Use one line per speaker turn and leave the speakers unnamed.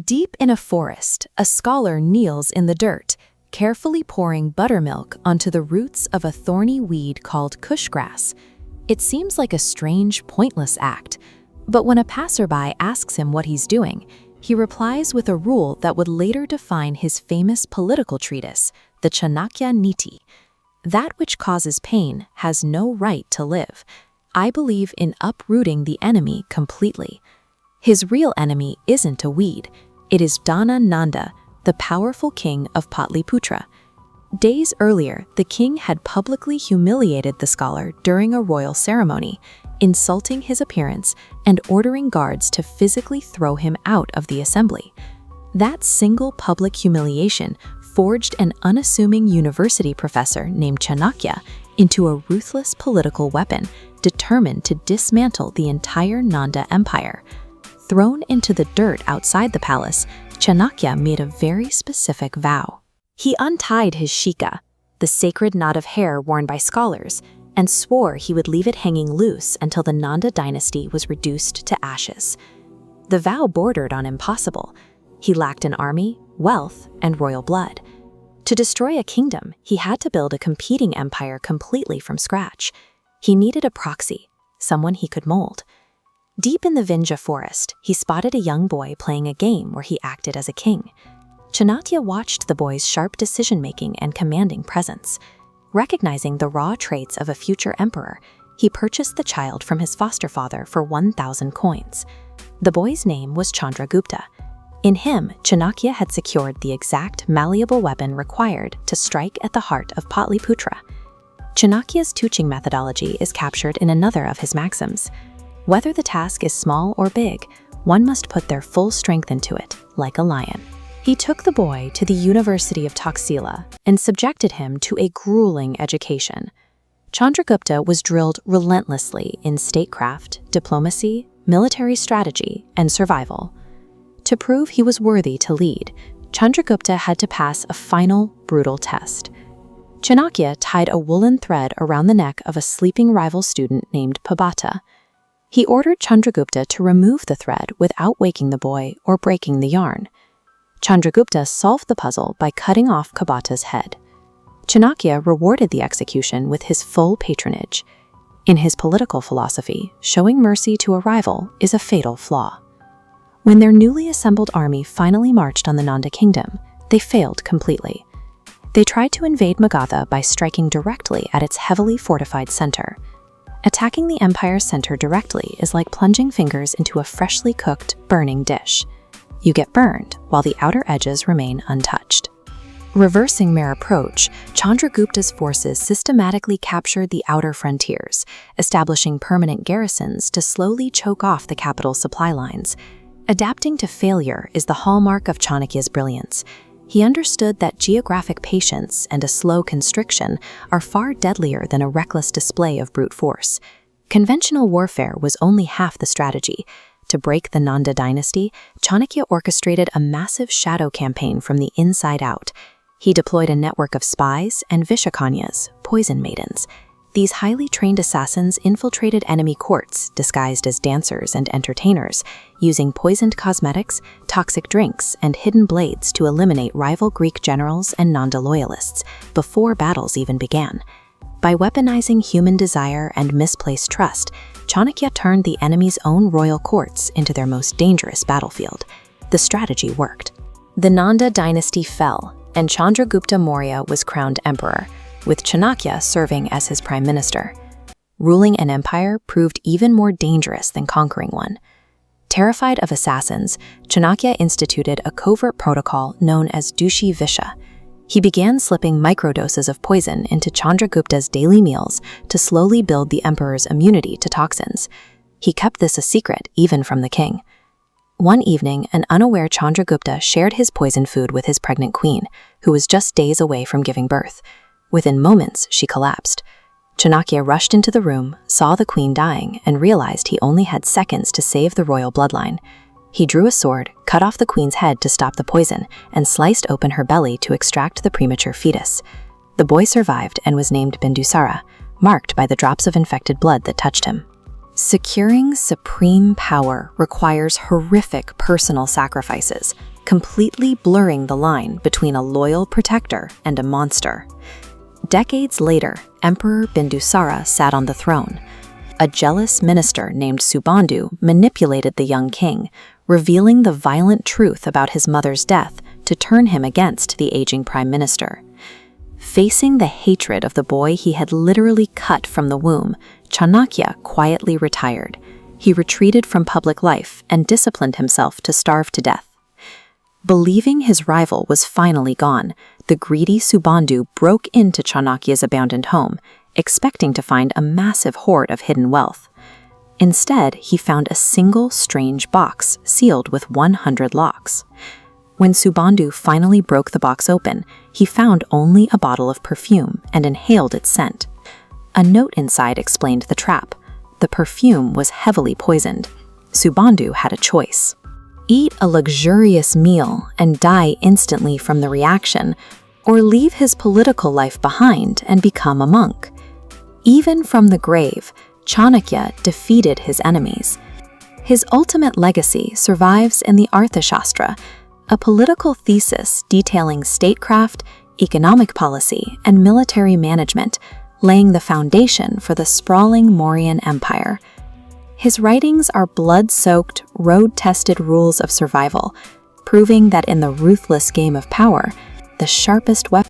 Deep in a forest, a scholar kneels in the dirt, carefully pouring buttermilk onto the roots of a thorny weed called cushgrass. It seems like a strange, pointless act, but when a passerby asks him what he's doing, he replies with a rule that would later define his famous political treatise, the Chanakya Niti. That which causes pain has no right to live. I believe in uprooting the enemy completely. His real enemy isn't a weed. It is Dana Nanda, the powerful king of Patliputra. Days earlier, the king had publicly humiliated the scholar during a royal ceremony, insulting his appearance and ordering guards to physically throw him out of the assembly. That single public humiliation forged an unassuming university professor named Chanakya into a ruthless political weapon determined to dismantle the entire Nanda Empire. Thrown into the dirt outside the palace, Chanakya made a very specific vow. He untied his shika, the sacred knot of hair worn by scholars, and swore he would leave it hanging loose until the Nanda Dynasty was reduced to ashes. The vow bordered on impossible. He lacked an army, wealth, and royal blood. To destroy a kingdom, he had to build a competing empire completely from scratch. He needed a proxy, someone he could mold. Deep in the Vindhya forest, he spotted a young boy playing a game where he acted as a king. Chanakya watched the boy's sharp decision-making and commanding presence. Recognizing the raw traits of a future emperor, he purchased the child from his foster father for 1,000 coins. The boy's name was Chandragupta. In him, Chanakya had secured the exact malleable weapon required to strike at the heart of Patliputra. Chanakya's teaching methodology is captured in another of his maxims. Whether the task is small or big, one must put their full strength into it, like a lion. He took the boy to the University of Taxila and subjected him to a grueling education. Chandragupta was drilled relentlessly in statecraft, diplomacy, military strategy, and survival. To prove he was worthy to lead, Chandragupta had to pass a final, brutal test. Chanakya tied a woolen thread around the neck of a sleeping rival student named Pabata. He ordered Chandragupta to remove the thread without waking the boy or breaking the yarn. Chandragupta solved the puzzle by cutting off Pabata's head. Chanakya rewarded the execution with his full patronage. In his political philosophy, showing mercy to a rival is a fatal flaw. When their newly assembled army finally marched on the Nanda kingdom, they failed completely. They tried to invade Magadha by striking directly at its heavily fortified center. Attacking the empire's center directly is like plunging fingers into a freshly cooked, burning dish. You get burned while the outer edges remain untouched. Reversing their approach, Chandragupta's forces systematically captured the outer frontiers, establishing permanent garrisons to slowly choke off the capital's supply lines. Adapting to failure is the hallmark of Chanakya's brilliance. He understood that geographic patience and a slow constriction are far deadlier than a reckless display of brute force. Conventional warfare was only half the strategy. To break the Nanda Dynasty, Chanakya orchestrated a massive shadow campaign from the inside out. He deployed a network of spies and Vishakanyas, poison maidens. These highly trained assassins infiltrated enemy courts disguised as dancers and entertainers, using poisoned cosmetics, toxic drinks, and hidden blades to eliminate rival Greek generals and Nanda loyalists before battles even began. By weaponizing human desire and misplaced trust, Chanakya turned the enemy's own royal courts into their most dangerous battlefield. The strategy worked. The Nanda dynasty fell, and Chandragupta Maurya was crowned emperor, with Chanakya serving as his prime minister. Ruling an empire proved even more dangerous than conquering one. Terrified of assassins, Chanakya instituted a covert protocol known as Dushi Visha. He began slipping microdoses of poison into Chandragupta's daily meals to slowly build the emperor's immunity to toxins. He kept this a secret even from the king. One evening, an unaware Chandragupta shared his poison food with his pregnant queen, who was just days away from giving birth. Within moments, she collapsed. Chanakya rushed into the room, saw the queen dying, and realized he only had seconds to save the royal bloodline. He drew a sword, cut off the queen's head to stop the poison, and sliced open her belly to extract the premature fetus. The boy survived and was named Bindusara, marked by the drops of infected blood that touched him. Securing supreme power requires horrific personal sacrifices, completely blurring the line between a loyal protector and a monster. Decades later, Emperor Bindusara sat on the throne. A jealous minister named Subandhu manipulated the young king, revealing the violent truth about his mother's death to turn him against the aging prime minister. Facing the hatred of the boy he had literally cut from the womb, Chanakya quietly retired. He retreated from public life and disciplined himself to starve to death. Believing his rival was finally gone, the greedy Subandhu broke into Chanakya's abandoned home, expecting to find a massive hoard of hidden wealth. Instead, he found a single strange box sealed with 100 locks. When Subandhu finally broke the box open, he found only a bottle of perfume and inhaled its scent. A note inside explained the trap. The perfume was heavily poisoned. Subandhu had a choice: eat a luxurious meal and die instantly from the reaction, or leave his political life behind and become a monk. Even from the grave, Chanakya defeated his enemies. His ultimate legacy survives in the Arthashastra, a political thesis detailing statecraft, economic policy, and military management, laying the foundation for the sprawling Mauryan Empire. His writings are blood-soaked, road-tested rules of survival, proving that in the ruthless game of power, the sharpest weapon